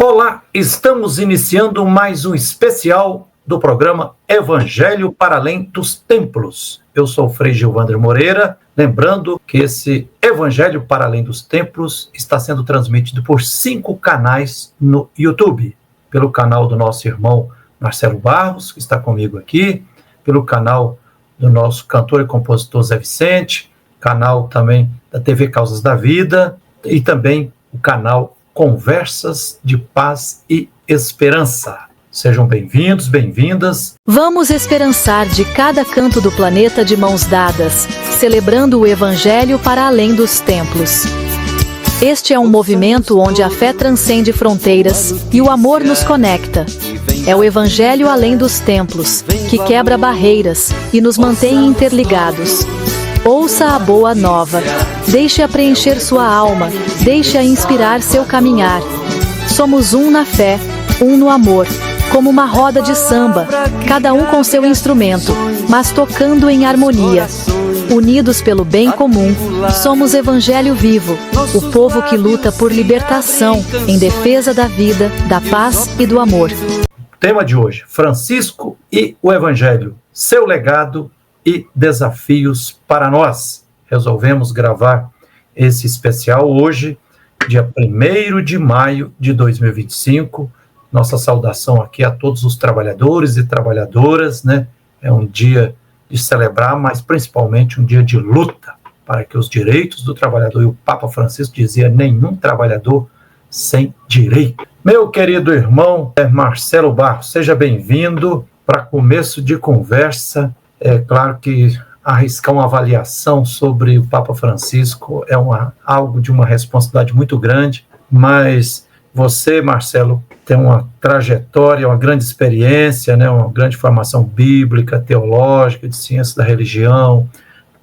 Olá, estamos iniciando mais um especial do programa Evangelho para Além dos Templos. Eu sou o Frei Gilvander Moreira, lembrando que esse Evangelho para Além dos Templos está sendo transmitido por 5 canais no YouTube. Pelo canal do nosso irmão Marcelo Barros, que está comigo aqui, pelo canal do nosso cantor e compositor Zé Vicente, canal também da TV Causas da Vida e também o canal Conversas de Paz e Esperança. Sejam bem-vindos, bem-vindas. Vamos esperançar de cada canto do planeta de mãos dadas, celebrando o Evangelho para além dos templos. Este é um movimento onde a fé transcende fronteiras e o amor nos conecta. É o Evangelho além dos templos, que quebra barreiras e nos mantém interligados. Ouça a boa nova. Deixe-a preencher sua alma. Deixe-a inspirar seu caminhar. Somos um na fé, um no amor. Como uma roda de samba, cada um com seu instrumento, mas tocando em harmonia. Unidos pelo bem comum, somos Evangelho vivo, o povo que luta por libertação, em defesa da vida, da paz e do amor. Tema de hoje, Francisco e o Evangelho, seu legado e desafios para nós. Resolvemos gravar esse especial hoje, dia 1º de maio de 2025. Nossa saudação aqui a todos os trabalhadores e trabalhadoras, né? É um dia de celebrar, mas principalmente um dia de luta para que os direitos do trabalhador, e o Papa Francisco dizia, nenhum trabalhador sem direito. Meu querido irmão Marcelo Barros, seja bem-vindo para começo de conversa. É claro que arriscar uma avaliação sobre o Papa Francisco é algo de uma responsabilidade muito grande, mas você, Marcelo, tem uma trajetória, uma grande experiência, né, uma grande formação bíblica, teológica, de ciência da religião,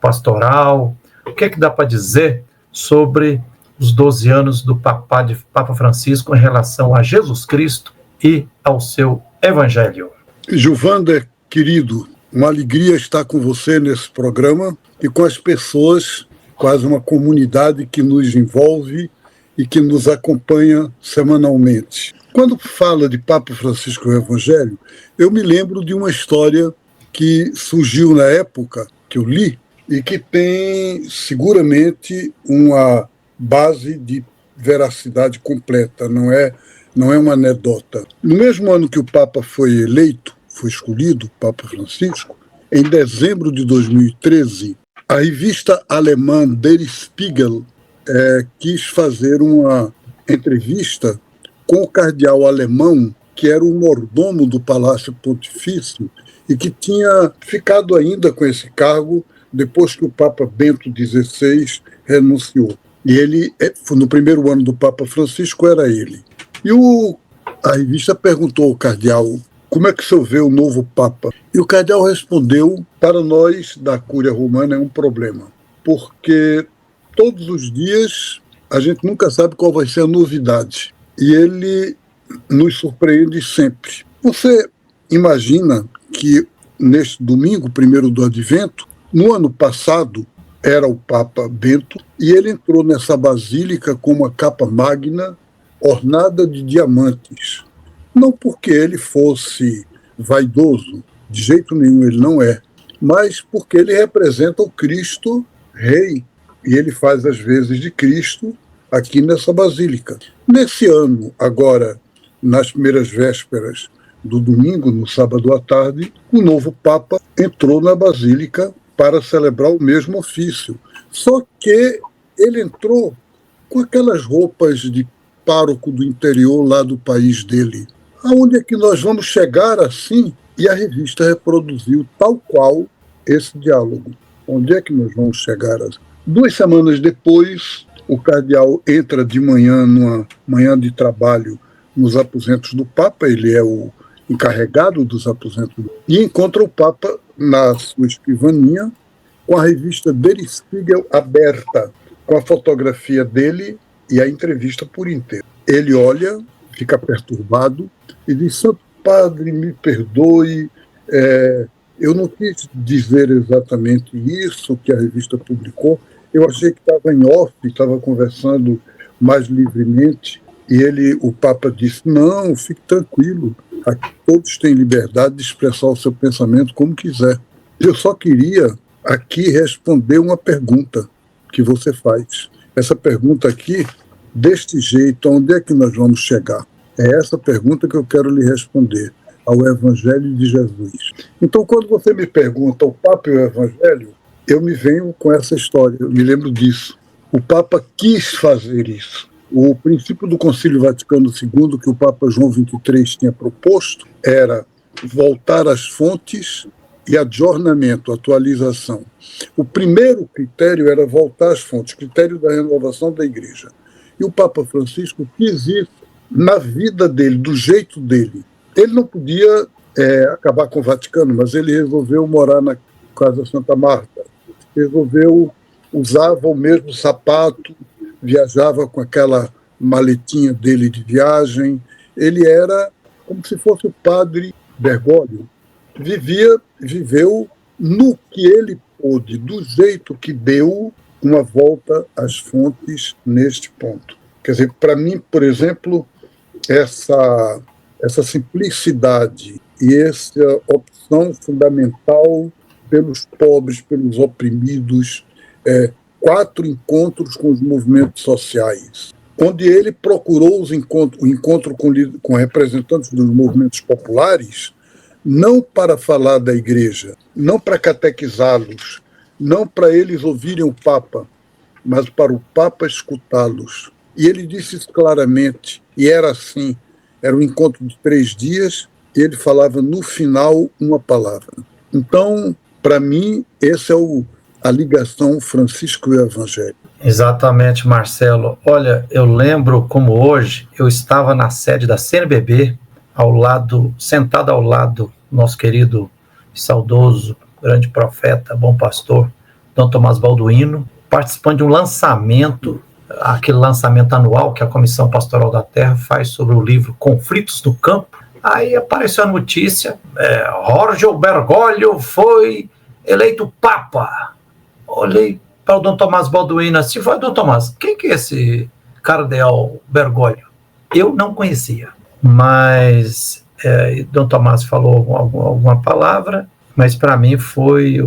pastoral. O que é que dá para dizer sobre os 12 anos do Papa Francisco em relação a Jesus Cristo e ao seu Evangelho? Gilvander, querido, uma alegria estar com você nesse programa e com as pessoas, quase uma comunidade que nos envolve e que nos acompanha semanalmente. Quando fala de Papa Francisco e o Evangelho, eu me lembro de uma história que surgiu na época que eu li e que tem seguramente uma base de veracidade completa, não é uma anedota. No mesmo ano que o Papa foi eleito, foi escolhido, Papa Francisco, em dezembro de 2013, a revista alemã Der Spiegel quis fazer uma entrevista com o cardeal alemão, que era o mordomo do Palácio Pontifício e que tinha ficado ainda com esse cargo depois que o Papa Bento XVI renunciou. E ele, no primeiro ano do Papa Francisco, era ele. E a revista perguntou ao cardeal como é que o senhor vê o novo Papa. E o cardeal respondeu, para nós da Cúria Romana é um problema, porque todos os dias a gente nunca sabe qual vai ser a novidade. E ele nos surpreende sempre. Você imagina que neste domingo, 1º do Advento, no ano passado, era o Papa Bento, e ele entrou nessa basílica com uma capa magna ornada de diamantes. Não porque ele fosse vaidoso, de jeito nenhum ele não é, mas porque ele representa o Cristo Rei, e ele faz as vezes de Cristo aqui nessa basílica. Nesse ano, agora, nas primeiras vésperas do domingo, no sábado à tarde, o novo Papa entrou na basílica para celebrar o mesmo ofício. Só que ele entrou com aquelas roupas de pároco do interior lá do país dele. Aonde é que nós vamos chegar assim? E a revista reproduziu tal qual esse diálogo. Onde é que nós vamos chegar assim? 2 semanas depois, o cardeal entra de manhã, numa manhã de trabalho, nos aposentos do Papa, ele é o encarregado dos aposentos, e encontra o Papa na sua escrivaninha, com a revista Der Spiegel aberta, com a fotografia dele e a entrevista por inteiro. Ele olha, fica perturbado e diz: Santo Padre, me perdoe, eu não quis dizer exatamente isso que a revista publicou, eu achei que estava em off, estava conversando mais livremente, E o Papa disse, não, fique tranquilo, aqui todos têm liberdade de expressar o seu pensamento como quiser. Eu só queria aqui responder uma pergunta que você faz. Essa pergunta aqui, deste jeito, onde é que nós vamos chegar? É essa pergunta que eu quero lhe responder, ao Evangelho de Jesus. Então, quando você me pergunta o Papa e o Evangelho, eu me venho com essa história, eu me lembro disso. O Papa quis fazer isso. O princípio do Concílio Vaticano II, que o Papa João XXIII tinha proposto, era voltar às fontes e adornamento, atualização. O primeiro critério era voltar às fontes, critério da renovação da Igreja. E o Papa Francisco quis isso na vida dele, do jeito dele. Ele não podia acabar com o Vaticano, mas ele resolveu morar na Casa Santa Marta, usava o mesmo sapato, viajava com aquela maletinha dele de viagem. Ele era como se fosse o padre Bergoglio. Viveu no que ele pôde, do jeito que deu, uma volta às fontes neste ponto. Quer dizer, para mim, por exemplo, essa simplicidade e essa opção fundamental pelos pobres, pelos oprimidos, 4 encontros com os movimentos sociais, onde ele procurou o encontro com representantes dos movimentos populares, não para falar da Igreja, não para catequizá-los, não para eles ouvirem o Papa, mas para o Papa escutá-los. E ele disse isso claramente, e era assim, era um encontro de 3 dias, e ele falava no final uma palavra. Então, para mim, essa é a ligação Francisco e o Evangelho. Exatamente, Marcelo. Olha, eu lembro como hoje, eu estava na sede da CNBB, sentado ao lado do nosso querido e saudoso, grande profeta, bom pastor, Dom Tomás Balduino, participando de um lançamento, aquele lançamento anual que a Comissão Pastoral da Terra faz sobre o livro Conflitos no Campo. Aí apareceu a notícia, Jorge Bergoglio foi eleito Papa. Olhei para o Dom Tomás Balduino assim, falei, Dom Tomás, quem que é esse cardeal Bergoglio? Eu não conhecia, mas Dom Tomás falou alguma palavra, mas para mim foi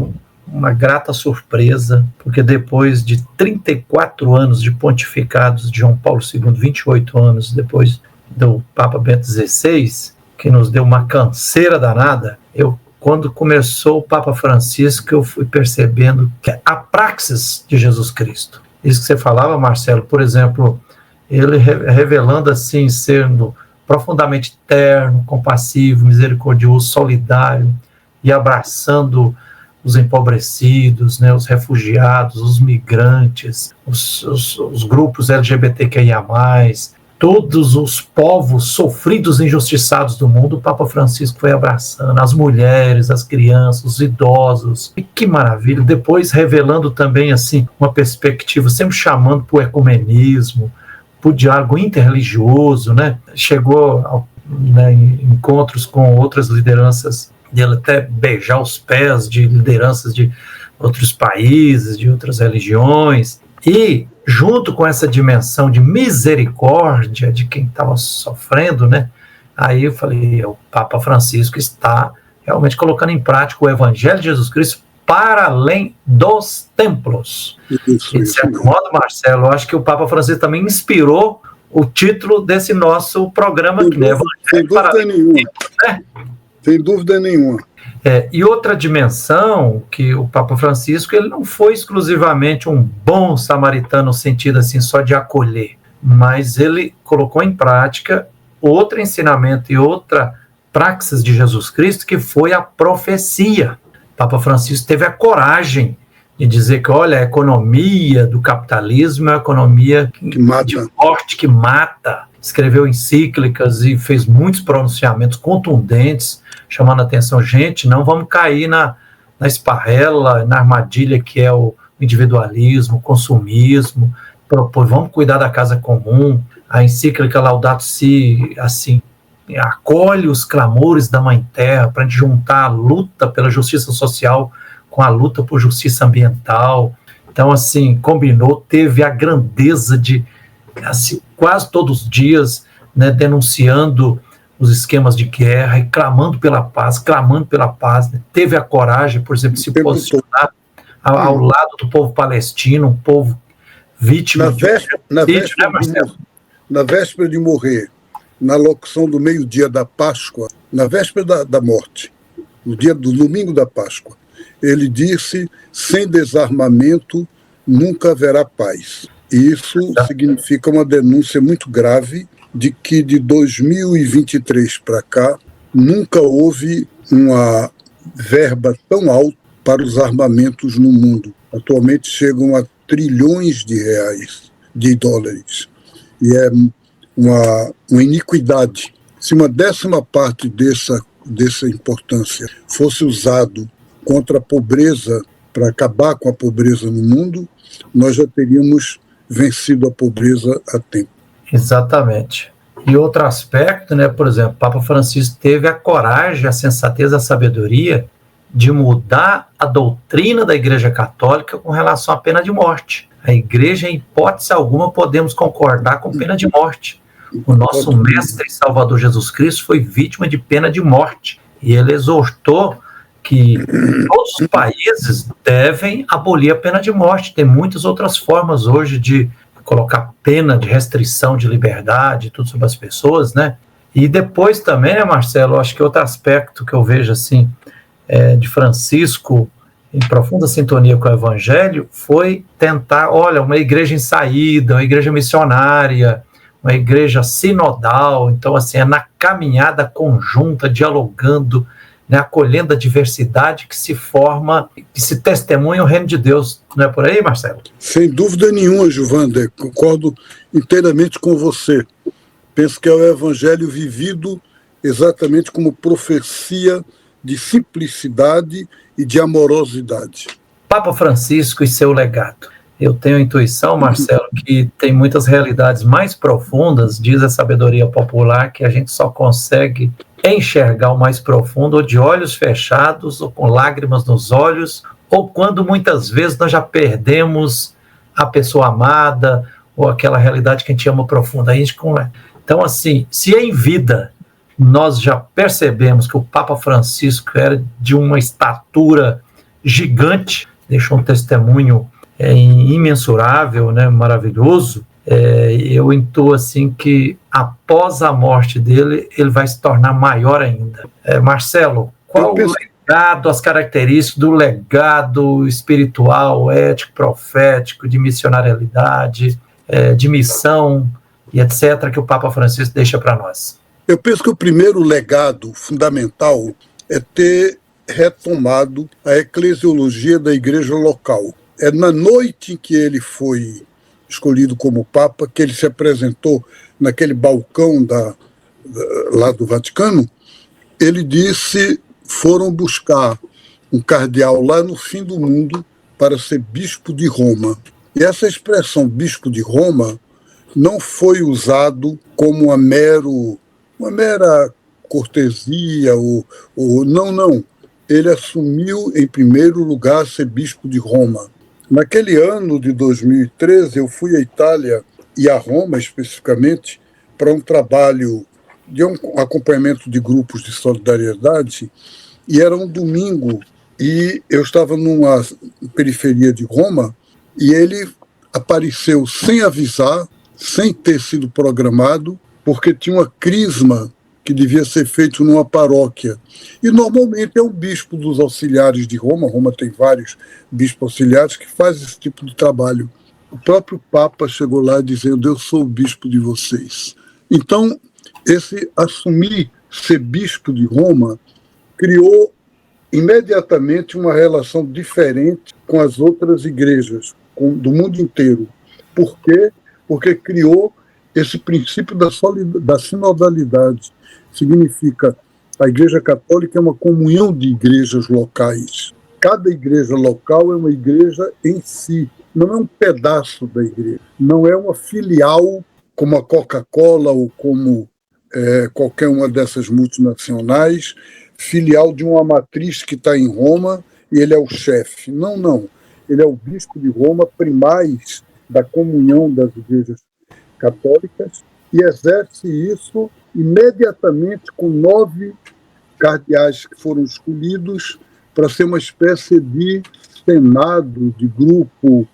uma grata surpresa, porque depois de 34 anos de pontificados de João Paulo II, 28 anos depois do Papa Bento XVI, que nos deu uma canseira danada, quando começou o Papa Francisco, eu fui percebendo que a praxis de Jesus Cristo, isso que você falava, Marcelo, por exemplo, ele revelando assim, sendo profundamente terno, compassivo, misericordioso, solidário, e abraçando os empobrecidos, né, os refugiados, os migrantes, os grupos LGBTQIA+, todos os povos sofridos e injustiçados do mundo, o Papa Francisco foi abraçando, as mulheres, as crianças, os idosos, e que maravilha, depois revelando também assim, uma perspectiva, sempre chamando para o ecumenismo, para o diálogo interreligioso, né? Chegou em encontros com outras lideranças, dele até beijar os pés de lideranças de outros países, de outras religiões, e junto com essa dimensão de misericórdia de quem estava sofrendo, né? Aí eu falei, o Papa Francisco está realmente colocando em prática o Evangelho de Jesus Cristo para além dos templos. Isso, de certo modo, Marcelo, eu acho que o Papa Francisco também inspirou o título desse nosso programa aqui, né? Sem dúvida nenhuma. Né? Sem dúvida nenhuma. E outra dimensão que o Papa Francisco, ele não foi exclusivamente um bom samaritano no sentido assim só de acolher, mas ele colocou em prática outro ensinamento e outra praxis de Jesus Cristo, que foi a profecia. O Papa Francisco teve a coragem de dizer que, olha, a economia do capitalismo é uma economia de morte, que mata. Escreveu encíclicas e fez muitos pronunciamentos contundentes, chamando a atenção, gente, não vamos cair na esparrela, na armadilha que é o individualismo, o consumismo, vamos cuidar da casa comum. A encíclica Laudato Si, assim, acolhe os clamores da Mãe Terra para a gente juntar a luta pela justiça social com a luta por justiça ambiental. Então, assim, combinou, teve a grandeza de, assim, quase todos os dias, né, denunciando os esquemas de guerra e clamando pela paz, né? Teve a coragem, por exemplo, de se posicionar ao lado do povo palestino, um povo vítima de véspera, Marcelo? Na véspera de morrer, na locução do meio-dia da Páscoa, na véspera da morte, no dia do domingo da Páscoa, ele disse: sem desarmamento nunca haverá paz. E isso significa uma denúncia muito grave de que de 2023 para cá nunca houve uma verba tão alta para os armamentos no mundo. Atualmente chegam a trilhões de reais, de dólares. E é uma iniquidade. Se uma 10ª parte dessa importância fosse usado contra a pobreza, para acabar com a pobreza no mundo, nós já teríamos vencido a pobreza a tempo. Exatamente. E outro aspecto, né, por exemplo, o Papa Francisco teve a coragem, a sensatez, a sabedoria de mudar a doutrina da Igreja Católica com relação à pena de morte. A Igreja, em hipótese alguma, podemos concordar com pena de morte. O nosso mestre e salvador Jesus Cristo foi vítima de pena de morte. E ele exortou que todos os países devem abolir a pena de morte. Tem muitas outras formas hoje de colocar pena de restrição de liberdade, tudo sobre as pessoas, né? E depois também, né, Marcelo, acho que outro aspecto que eu vejo assim, de Francisco, em profunda sintonia com o Evangelho, foi tentar, uma igreja em saída, uma igreja missionária, uma igreja sinodal. Então, assim, é na caminhada conjunta, dialogando, né, acolhendo a diversidade que se forma, que se testemunha o reino de Deus. Não é por aí, Marcelo? Sem dúvida nenhuma, Gilvander, concordo inteiramente com você. Penso que é o Evangelho vivido exatamente como profecia de simplicidade e de amorosidade. Papa Francisco e seu legado. Eu tenho a intuição, Marcelo, que tem muitas realidades mais profundas, diz a sabedoria popular, que a gente só consegue enxergar o mais profundo, ou de olhos fechados, ou com lágrimas nos olhos, ou quando muitas vezes nós já perdemos a pessoa amada, ou aquela realidade que a gente ama profundamente. Então, assim, se em vida nós já percebemos que o Papa Francisco era de uma estatura gigante, deixou um testemunho imensurável, né, maravilhoso, eu intuo assim que após a morte dele, ele vai se tornar maior ainda. Marcelo, qual o legado, as características do legado espiritual, ético, profético, de missionariedade, de missão e etc., que o Papa Francisco deixa para nós? Eu penso que o primeiro legado fundamental é ter retomado a eclesiologia da igreja local. É na noite em que ele foi escolhido como Papa, que ele se apresentou naquele balcão lá do Vaticano, ele disse: foram buscar um cardeal lá no fim do mundo para ser bispo de Roma. E essa expressão bispo de Roma não foi usado como uma mera cortesia, não. Ele assumiu, em primeiro lugar, ser bispo de Roma. Naquele ano de 2013, eu fui à Itália e a Roma, especificamente, para um trabalho de um acompanhamento de grupos de solidariedade, e era um domingo, e eu estava numa periferia de Roma, e ele apareceu sem avisar, sem ter sido programado, porque tinha uma crisma que devia ser feito numa paróquia. E normalmente é um bispo dos auxiliares de Roma. Roma tem vários bispos auxiliares que fazem esse tipo de trabalho. O próprio Papa chegou lá dizendo: eu sou o bispo de vocês. Então, esse assumir ser bispo de Roma criou imediatamente uma relação diferente com as outras igrejas do mundo inteiro. Por quê? Porque criou esse princípio da sinodalidade. Significa, a Igreja Católica é uma comunhão de igrejas locais. Cada igreja local é uma igreja em si, não é um pedaço da igreja, não é uma filial como a Coca-Cola ou como qualquer uma dessas multinacionais, filial de uma matriz que está em Roma e ele é o chefe. Não. Ele é o bispo de Roma, primaz da comunhão das igrejas católicas, e exerce isso imediatamente com 9 cardeais que foram escolhidos para ser uma espécie de senado, de grupo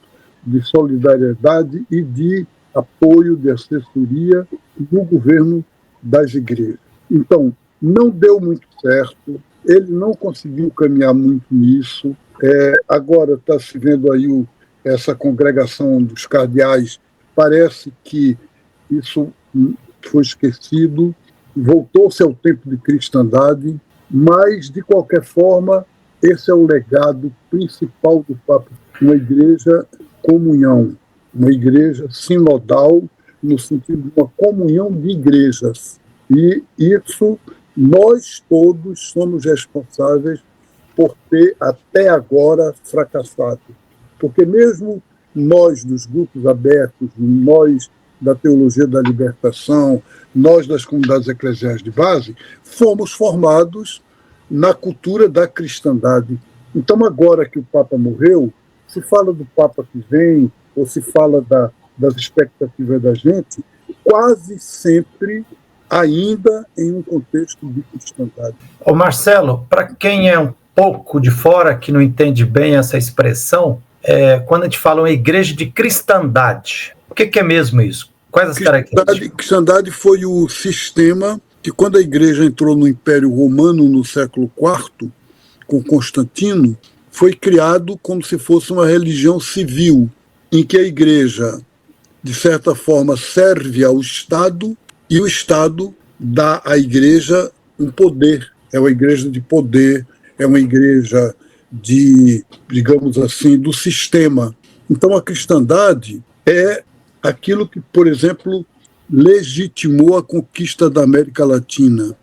de solidariedade e de apoio, de assessoria do governo das igrejas. Então, não deu muito certo, ele não conseguiu caminhar muito nisso. Agora está se vendo aí essa congregação dos cardeais, parece que isso foi esquecido, voltou-se ao tempo de cristandade, mas, de qualquer forma, esse é o legado principal do Papa. Uma igreja comunhão, uma igreja sinodal, no sentido de uma comunhão de igrejas. E isso, nós todos somos responsáveis por ter, até agora, fracassado. Porque mesmo nós, dos grupos abertos, nós da teologia da libertação, nós das comunidades eclesiais de base, fomos formados na cultura da cristandade. Então, agora que o Papa morreu, se fala do Papa que vem, ou se fala das expectativas da gente, quase sempre ainda em um contexto de cristandade. Ô Marcelo, para quem é um pouco de fora, que não entende bem essa expressão, quando a gente fala uma igreja de cristandade, o que é mesmo isso? Quais as características? Cristandade foi o sistema que, quando a igreja entrou no Império Romano no século IV, com Constantino, foi criado como se fosse uma religião civil, em que a igreja, de certa forma, serve ao Estado e o Estado dá à igreja um poder. É uma igreja de poder, é uma igreja de, digamos assim, do sistema. Então, a cristandade é aquilo que, por exemplo, legitimou a conquista da América Latina.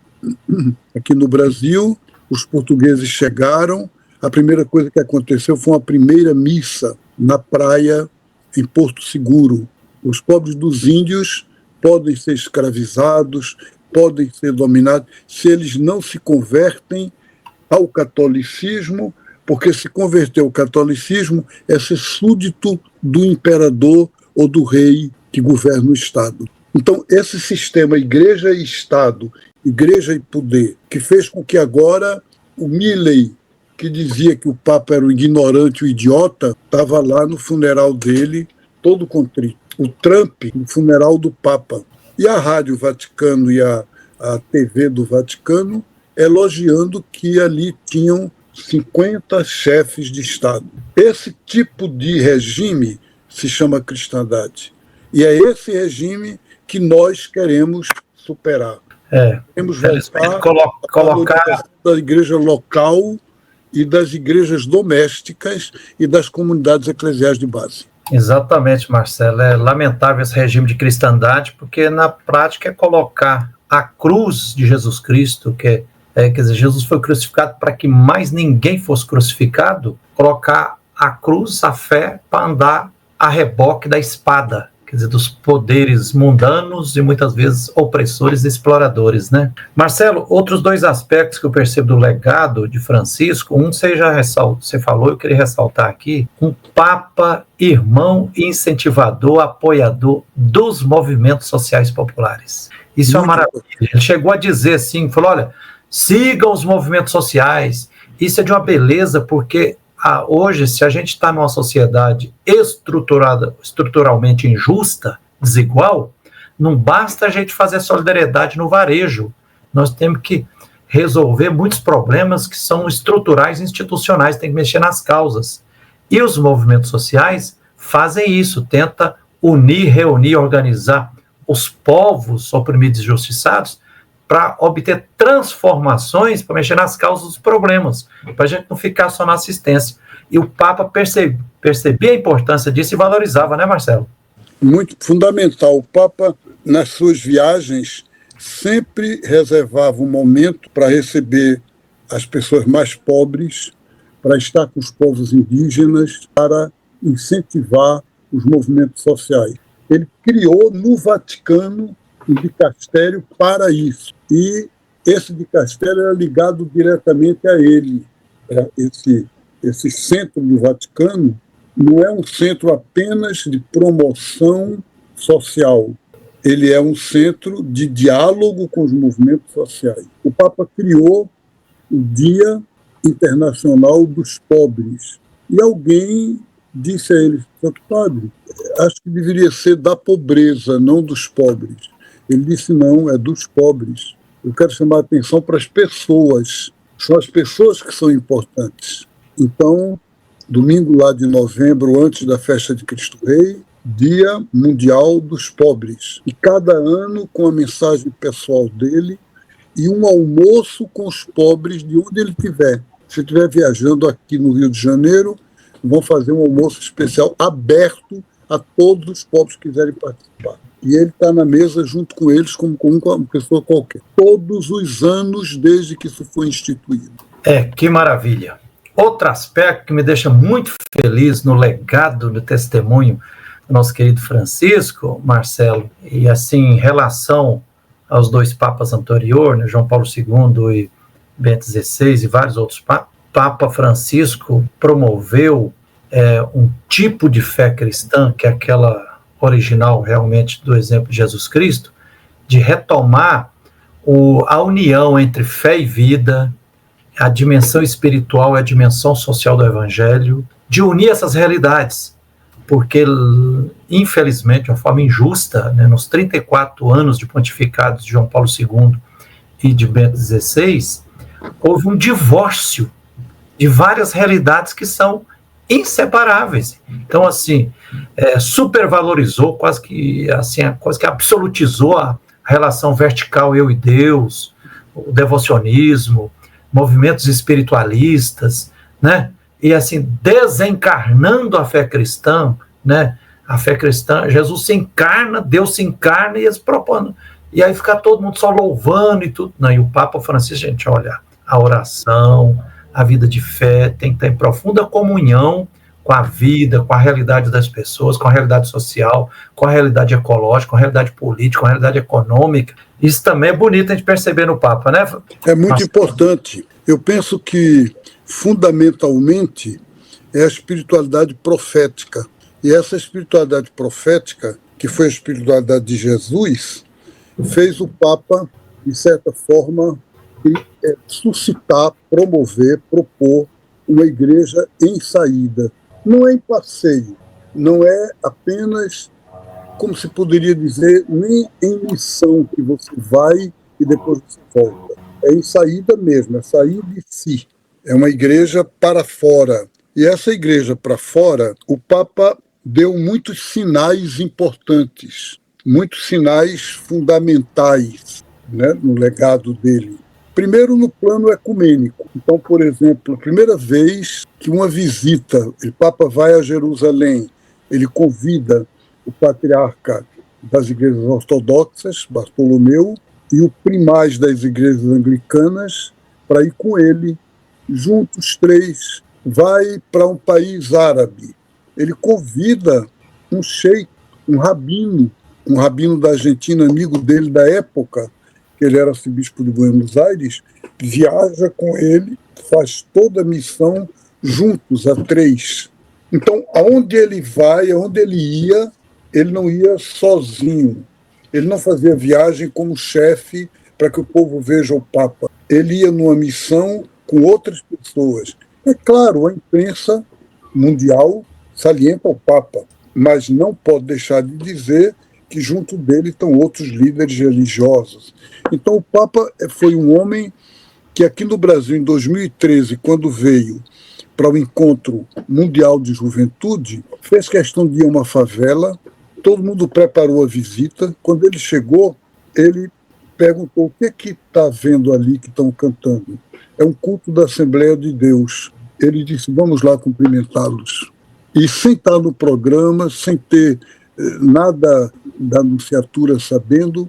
Aqui no Brasil, os portugueses chegaram, a primeira coisa que aconteceu foi uma primeira missa na praia em Porto Seguro. Os pobres dos índios podem ser escravizados, podem ser dominados, se eles não se convertem ao catolicismo, porque se converter ao catolicismo é ser súdito do imperador ou do rei que governa o Estado. Então, esse sistema igreja e Estado, igreja e poder, que fez com que agora o Milley, que dizia que o Papa era o ignorante, o idiota, estava lá no funeral dele, todo contrito. O Trump, no funeral do Papa. E a Rádio Vaticano e a TV do Vaticano elogiando que ali tinham 50 chefes de Estado. Esse tipo de regime se chama cristandade. E é esse regime que nós queremos superar. Queremos voltar colocar da igreja local e das igrejas domésticas e das comunidades eclesiais de base. Exatamente, Marcelo. É lamentável esse regime de cristandade, porque na prática é colocar a cruz de Jesus Cristo, quer dizer, Jesus foi crucificado para que mais ninguém fosse crucificado, colocar a cruz, a fé, para andar a reboque da espada, quer dizer, dos poderes mundanos e muitas vezes opressores e exploradores, né? Marcelo, outros 2 aspectos que eu percebo do legado de Francisco, você falou, eu queria ressaltar aqui, um Papa, irmão e incentivador, apoiador dos movimentos sociais populares. Isso é uma maravilha. Ele chegou a dizer assim, falou, olha, sigam os movimentos sociais. Isso é de uma beleza, porque hoje, se a gente está numa sociedade estruturalmente injusta, desigual, não basta a gente fazer solidariedade no varejo. Nós temos que resolver muitos problemas que são estruturais e institucionais, tem que mexer nas causas. E os movimentos sociais fazem isso, tenta unir, reunir, organizar os povos oprimidos e injustiçados para obter transformações, para mexer nas causas dos problemas, para a gente não ficar só na assistência. E o Papa percebia a importância disso e valorizava, né, Marcelo? Muito fundamental. O Papa, nas suas viagens, sempre reservava um momento para receber as pessoas mais pobres, para estar com os povos indígenas, para incentivar os movimentos sociais. Ele criou no Vaticano um dicastério para isso. E esse dicastério era ligado diretamente a ele. Esse centro do Vaticano não é um centro apenas de promoção social, ele é um centro de diálogo com os movimentos sociais. O Papa criou o Dia Internacional dos Pobres. E alguém disse a ele: Santo Padre, acho que deveria ser da pobreza, não dos pobres. Ele disse: não, é dos pobres. Eu quero chamar a atenção para as pessoas. São as pessoas que são importantes. Então, domingo lá de novembro, antes da festa de Cristo Rei, Dia Mundial dos Pobres. E cada ano com a mensagem pessoal dele e um almoço com os pobres de onde ele estiver. Se estiver viajando aqui no Rio de Janeiro, vão fazer um almoço especial aberto a todos os pobres que quiserem participar. E ele está na mesa junto com eles, como com uma pessoa qualquer. Todos os anos desde que isso foi instituído. Que maravilha. Outro aspecto que me deixa muito feliz no legado, no testemunho do nosso querido Francisco, Marcelo, e assim, em relação aos dois papas anteriores, né, João Paulo II e Bento XVI e vários outros papas, Papa Francisco promoveu um tipo de fé cristã, que é aquela original realmente do exemplo de Jesus Cristo, de retomar a união entre fé e vida, a dimensão espiritual e a dimensão social do Evangelho, de unir essas realidades, porque, infelizmente, de uma forma injusta, né, nos 34 anos de pontificados de João Paulo II e de Bento XVI, houve um divórcio de várias realidades que são inseparáveis. Então, assim, supervalorizou, quase que absolutizou a relação vertical eu e Deus, o devocionismo, movimentos espiritualistas, né? E assim, desencarnando a fé cristã, né? A fé cristã, Jesus se encarna, Deus se encarna e eles propõem. E aí fica todo mundo só louvando e tudo. Não, e o Papa Francisco, gente, olha, a oração, a vida de fé tem que estar em profunda comunhão com a vida, com a realidade das pessoas, com a realidade social, com a realidade ecológica, com a realidade política, com a realidade econômica. Isso também é bonito a gente perceber no Papa, né? É muito importante. Eu penso que, fundamentalmente, é a espiritualidade profética. E essa espiritualidade profética, que foi a espiritualidade de Jesus, fez o Papa, de certa forma, suscitar, promover, propor uma igreja em saída. Não é em passeio, não é apenas, como se poderia dizer, nem em missão que você vai e depois você volta. É em saída mesmo, é sair de si. É uma igreja para fora. E essa igreja para fora, o Papa deu muitos sinais importantes, muitos sinais fundamentais, né, no legado dele. Primeiro, no plano ecumênico. Então, por exemplo, a primeira vez que uma visita, o Papa vai a Jerusalém, ele convida o patriarca das igrejas ortodoxas, Bartolomeu, e o primaz das igrejas anglicanas para ir com ele, juntos três, vai para um país árabe. Ele convida um sheik, um rabino da Argentina, amigo dele da época, que ele era arcebispo de Buenos Aires, viaja com ele, faz toda a missão juntos, a três. Então, aonde ele vai, aonde ele ia, ele não ia sozinho. Ele não fazia viagem como chefe para que o povo veja o Papa. Ele ia numa missão com outras pessoas. É claro, a imprensa mundial salienta o Papa, mas não pode deixar de dizer que junto dele estão outros líderes religiosos. Então o Papa foi um homem que aqui no Brasil, em 2013, quando veio para o Encontro Mundial de Juventude, fez questão de ir a uma favela, todo mundo preparou a visita. Quando ele chegou, ele perguntou: o que está vendo ali que estão cantando? É um culto da Assembleia de Deus. Ele disse: vamos lá cumprimentá-los. E sem estar no programa, sem ter nada da anunciatura sabendo,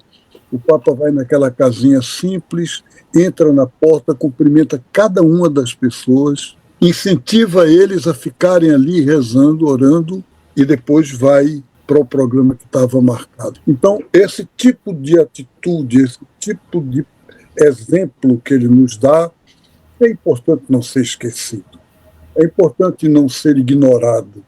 o Papa vai naquela casinha simples, entra na porta, cumprimenta cada uma das pessoas, incentiva eles a ficarem ali rezando, orando, e depois vai para o programa que estava marcado. Então, esse tipo de atitude, esse tipo de exemplo que ele nos dá, é importante não ser esquecido. É importante não ser ignorado.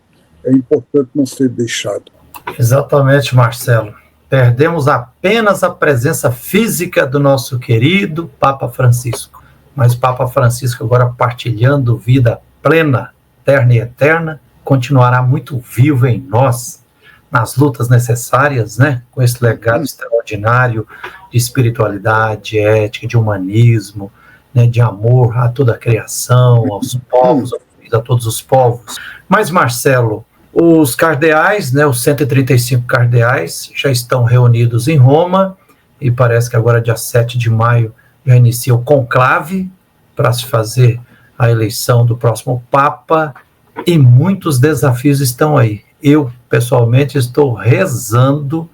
É importante não ser deixado. Exatamente, Marcelo. Perdemos apenas a presença física do nosso querido Papa Francisco. Mas Papa Francisco, agora partilhando vida plena, terna e eterna, continuará muito vivo em nós, nas lutas necessárias, né? Com esse legado extraordinário de espiritualidade, de ética, de humanismo, né? De amor a toda a criação, aos povos, a todos os povos. Mas, Marcelo, os cardeais, né, os 135 cardeais, já estão reunidos em Roma, e parece que agora, dia 7 de maio, já inicia o conclave para se fazer a eleição do próximo Papa, e muitos desafios estão aí. Eu, pessoalmente, estou rezando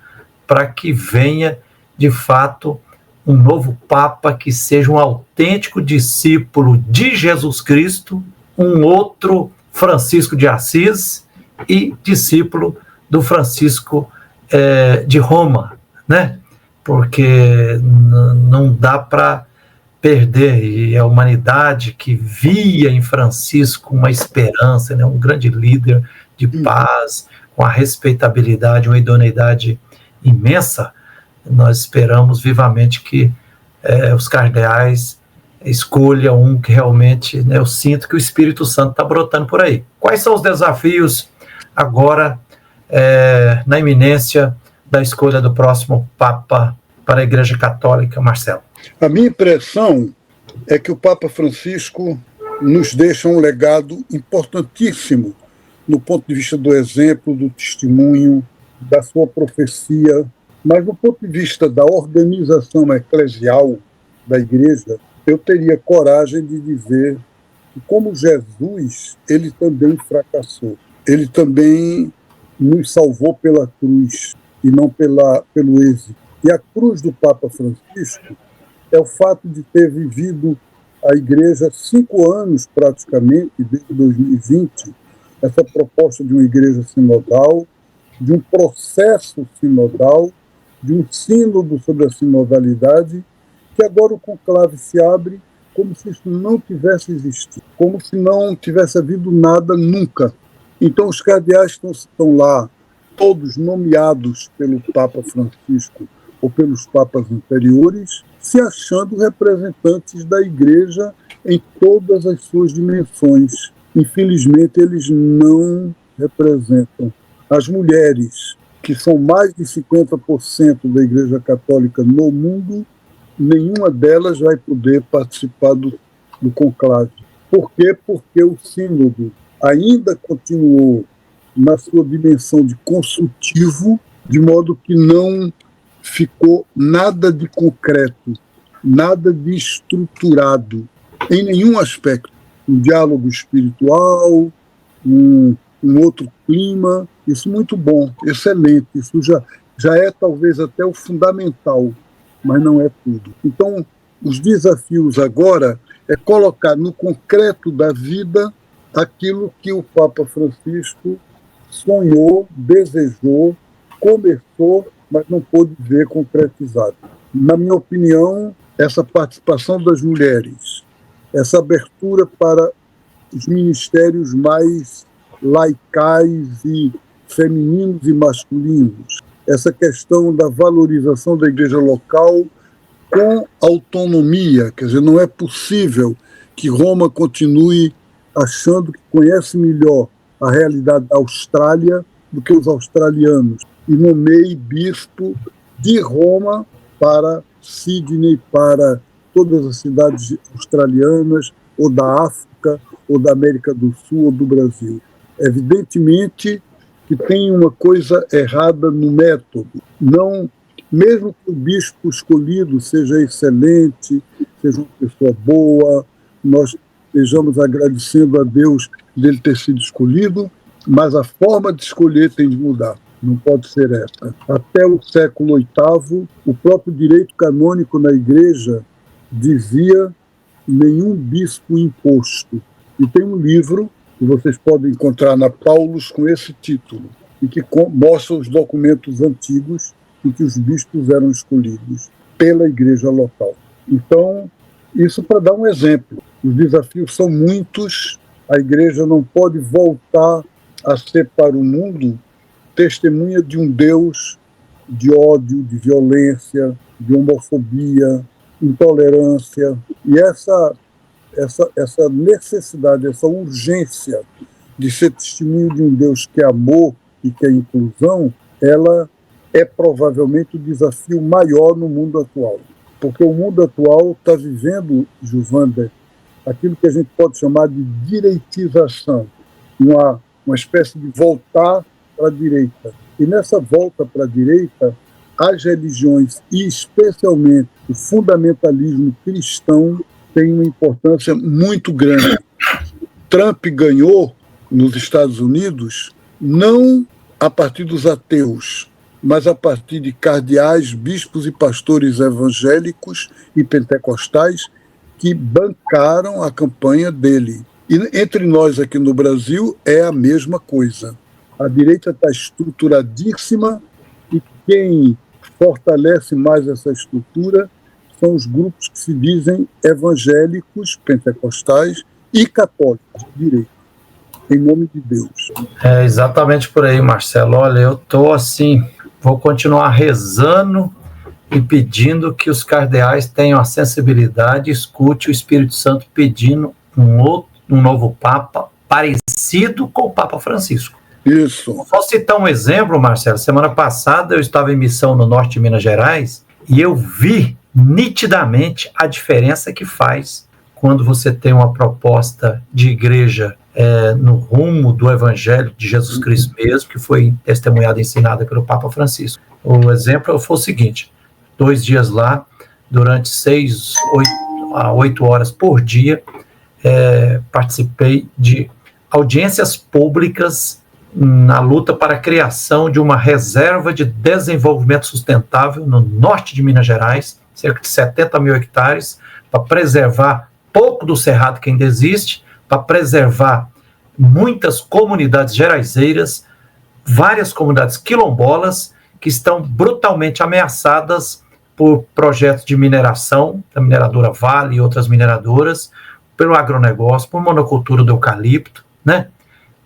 para que venha, de fato, um novo Papa que seja um autêntico discípulo de Jesus Cristo, um outro Francisco de Assis, e discípulo do Francisco de Roma, né? Porque não dá para perder, e a humanidade que via em Francisco uma esperança, né? Um grande líder de paz, com a respeitabilidade, uma idoneidade imensa, nós esperamos vivamente que os cardeais escolham um que realmente, né, eu sinto que o Espírito Santo está brotando por aí. Quais são os desafios agora, na iminência da escolha do próximo Papa para a Igreja Católica, Marcelo? A minha impressão é que o Papa Francisco nos deixa um legado importantíssimo no ponto de vista do exemplo, do testemunho, da sua profecia, mas do ponto de vista da organização eclesial da Igreja, eu teria coragem de dizer que, como Jesus, ele também fracassou. Ele também nos salvou pela cruz e não pelo êxito. E a cruz do Papa Francisco é o fato de ter vivido a Igreja 5 anos, praticamente, desde 2020, essa proposta de uma Igreja sinodal, de um processo sinodal, de um sínodo sobre a sinodalidade, que agora o conclave se abre como se isso não tivesse existido, como se não tivesse havido nada nunca. Então, os cardeais estão lá, todos nomeados pelo Papa Francisco ou pelos papas anteriores, se achando representantes da Igreja em todas as suas dimensões. Infelizmente, eles não representam as mulheres, que são mais de 50% da Igreja Católica no mundo. Nenhuma delas vai poder participar do conclave. Por quê? Porque o sínodo ainda continuou na sua dimensão de consultivo, de modo que não ficou nada de concreto, nada de estruturado, em nenhum aspecto. Um diálogo espiritual, um outro clima, isso muito bom, excelente, isso já é talvez até o fundamental, mas não é tudo. Então, os desafios agora é colocar no concreto da vida aquilo que o Papa Francisco sonhou, desejou, começou, mas não pôde ver concretizado. Na minha opinião, essa participação das mulheres, essa abertura para os ministérios mais laicais e femininos e masculinos, essa questão da valorização da igreja local com autonomia, quer dizer, não é possível que Roma continue achando que conhece melhor a realidade da Austrália do que os australianos, e nomeie bispo de Roma para Sydney, para todas as cidades australianas, ou da África, ou da América do Sul, ou do Brasil. Evidentemente que tem uma coisa errada no método. Não, mesmo que o bispo escolhido seja excelente, seja uma pessoa boa, nós estejamos agradecendo a Deus dele ter sido escolhido, mas a forma de escolher tem de mudar. Não pode ser essa. Até o século VIII, o próprio direito canônico na Igreja dizia nenhum bispo imposto. E tem um livro que vocês podem encontrar na Paulus com esse título, e que mostra os documentos antigos em que os bispos eram escolhidos pela igreja local. Então, isso para dar um exemplo. Os desafios são muitos, a igreja não pode voltar a ser para o mundo testemunha de um Deus de ódio, de violência, de homofobia, intolerância. E essa necessidade, essa urgência de ser testemunho de um Deus que é amor e que é inclusão, ela é provavelmente o desafio maior no mundo atual. Porque o mundo atual está vivendo, Giovanna, aquilo que a gente pode chamar de direitização, uma espécie de voltar para a direita. E nessa volta para a direita, as religiões, e especialmente o fundamentalismo cristão, tem uma importância muito grande. Trump ganhou nos Estados Unidos não a partir dos ateus, mas a partir de cardeais, bispos e pastores evangélicos e pentecostais que bancaram a campanha dele. E entre nós aqui no Brasil é a mesma coisa. A direita está estruturadíssima e quem fortalece mais essa estrutura são os grupos que se dizem evangélicos, pentecostais e católicos de direita, em nome de Deus. É exatamente por aí, Marcelo. Olha, eu estou assim, vou continuar rezando e pedindo que os cardeais tenham a sensibilidade, escute o Espírito Santo pedindo um novo Papa parecido com o Papa Francisco. Isso. Vou citar um exemplo, Marcelo. Semana passada eu estava em missão no norte de Minas Gerais e eu vi nitidamente a diferença que faz quando você tem uma proposta de igreja no rumo do Evangelho de Jesus Cristo mesmo, que foi testemunhada e ensinada pelo Papa Francisco. O exemplo foi o seguinte: 2 dias lá, durante 6 a 8 horas por dia, participei de audiências públicas na luta para a criação de uma reserva de desenvolvimento sustentável no norte de Minas Gerais, cerca de 70 mil hectares, para preservar pouco do cerrado que ainda existe, para preservar muitas comunidades geraizeiras, várias comunidades quilombolas que estão brutalmente ameaçadas por projetos de mineração, da mineradora Vale e outras mineradoras, pelo agronegócio, por monocultura do eucalipto, né?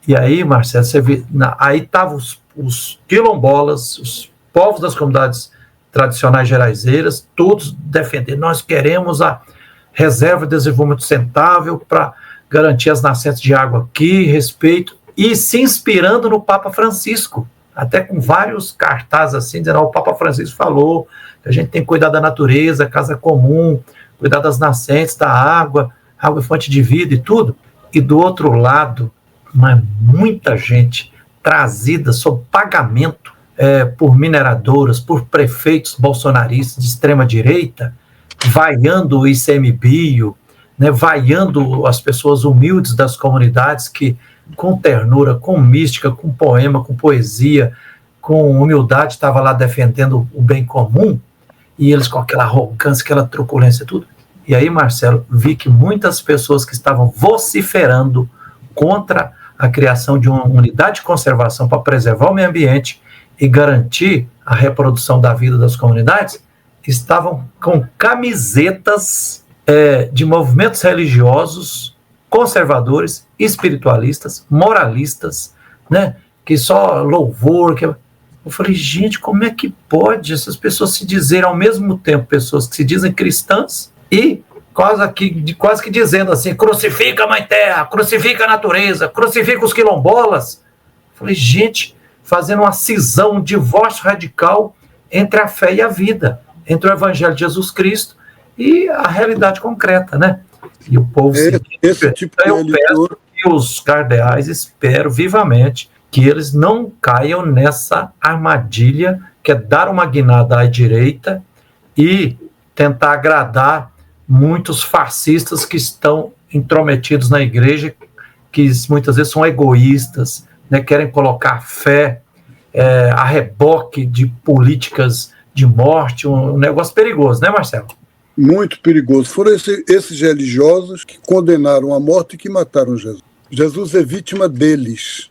E aí, Marcelo, você vê, aí estavam os quilombolas, os povos das comunidades tradicionais geraizeiras, todos defendendo, nós queremos a reserva de desenvolvimento sustentável para garantir as nascentes de água aqui, respeito, e se inspirando no Papa Francisco, até com vários cartazes assim, dizendo, o Papa Francisco falou que a gente tem que cuidar da natureza, casa comum, cuidar das nascentes, da água é fonte de vida e tudo. E do outro lado, muita gente trazida sob pagamento por mineradoras, por prefeitos bolsonaristas de extrema-direita, vaiando o ICMBio, né, vaiando as pessoas humildes das comunidades que, com ternura, com mística, com poema, com poesia, com humildade, estavam lá defendendo o bem comum, e eles com aquela arrogância, aquela truculência e tudo. E aí, Marcelo, vi que muitas pessoas que estavam vociferando contra a criação de uma unidade de conservação para preservar o meio ambiente e garantir a reprodução da vida das comunidades, estavam com camisetas de movimentos religiosos, conservadores, espiritualistas, moralistas, né, que só louvor. Eu falei, gente, como é que pode essas pessoas se dizerem ao mesmo tempo, pessoas que se dizem cristãs e quase que dizendo assim, crucifica a Mãe Terra, crucifica a natureza, crucifica os quilombolas. Eu falei, gente, fazendo uma cisão, um divórcio radical entre a fé e a vida, entre o Evangelho de Jesus Cristo e a realidade concreta, né? E o povo esse tipo de eu peço que os cardeais, espero vivamente que eles não caiam nessa armadilha que é dar uma guinada à direita e tentar agradar muitos fascistas que estão intrometidos na igreja, que muitas vezes são egoístas, né, querem colocar a fé a reboque de políticas de morte, um negócio perigoso, né, Marcelo? Muito perigoso. Foram esses religiosos que condenaram a morte e que mataram Jesus. Jesus é vítima deles.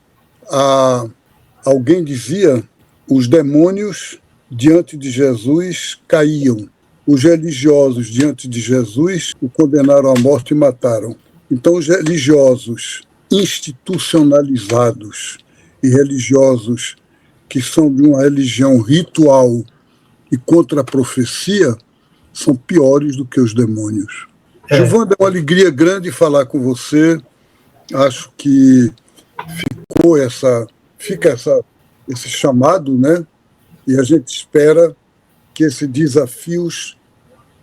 Alguém dizia, os demônios diante de Jesus caíam. Os religiosos diante de Jesus o condenaram à morte e mataram. Então os religiosos institucionalizados e religiosos que são de uma religião ritual e contra a profecia, são piores do que os demônios. Gilvanda, é uma alegria grande falar com você. Acho que fica esse chamado, né? E a gente espera que esses desafios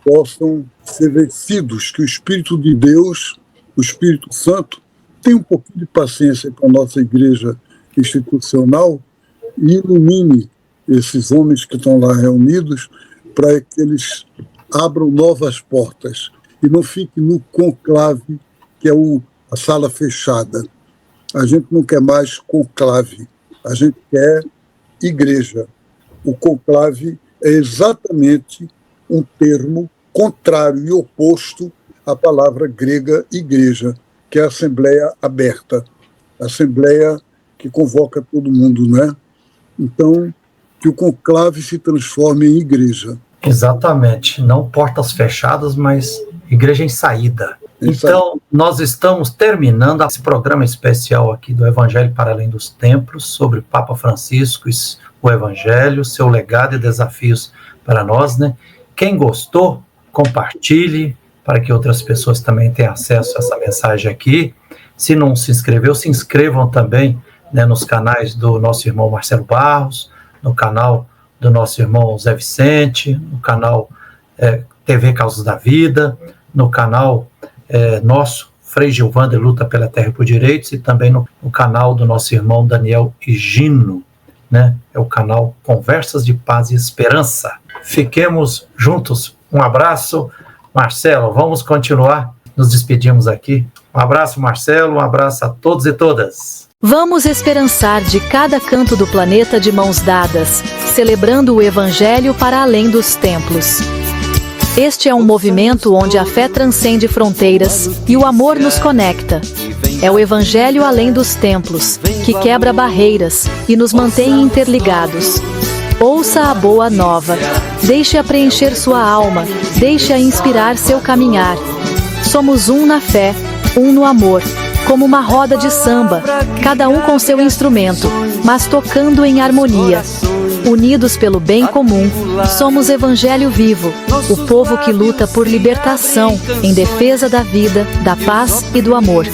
possam ser vencidos, que o Espírito de Deus, o Espírito Santo, tenha um pouquinho de paciência com a nossa igreja institucional e ilumine esses homens que estão lá reunidos para que eles abram novas portas e não fiquem no conclave, que é a sala fechada. A gente não quer mais conclave, a gente quer igreja. O conclave é exatamente um termo contrário e oposto à palavra grega igreja, que é a assembleia aberta, a assembleia que convoca todo mundo, né? Então, que o conclave se transforme em igreja. Exatamente, não portas fechadas, mas igreja em saída. Então, nós estamos terminando esse programa especial aqui do Evangelho para Além dos Templos, sobre Papa Francisco, o Evangelho, seu legado e desafios para nós, né? Quem gostou, compartilhe, para que outras pessoas também tenham acesso a essa mensagem aqui. Se não se inscreveu, se inscrevam também, né, nos canais do nosso irmão Marcelo Barros, no canal do nosso irmão Zé Vicente, no canal TV Causas da Vida, no canal nosso, Frei Gilvander Luta pela Terra e por Direitos, e também no canal do nosso irmão Daniel Higino, né? É o canal Conversas de Paz e Esperança. Fiquemos juntos. Um abraço, Marcelo. Vamos continuar. Nos despedimos aqui. Um abraço, Marcelo. Um abraço a todos e todas. Vamos esperançar de cada canto do planeta de mãos dadas, celebrando o Evangelho para além dos templos. Este é um movimento onde a fé transcende fronteiras e o amor nos conecta. É o Evangelho além dos templos, que quebra barreiras e nos mantém interligados. Ouça a boa nova. Deixe-a preencher sua alma. Deixe-a inspirar seu caminhar. Somos um na fé, um no amor. Como uma roda de samba, cada um com seu instrumento, mas tocando em harmonia. Unidos pelo bem comum, somos Evangelho vivo, o povo que luta por libertação, em defesa da vida, da paz e do amor.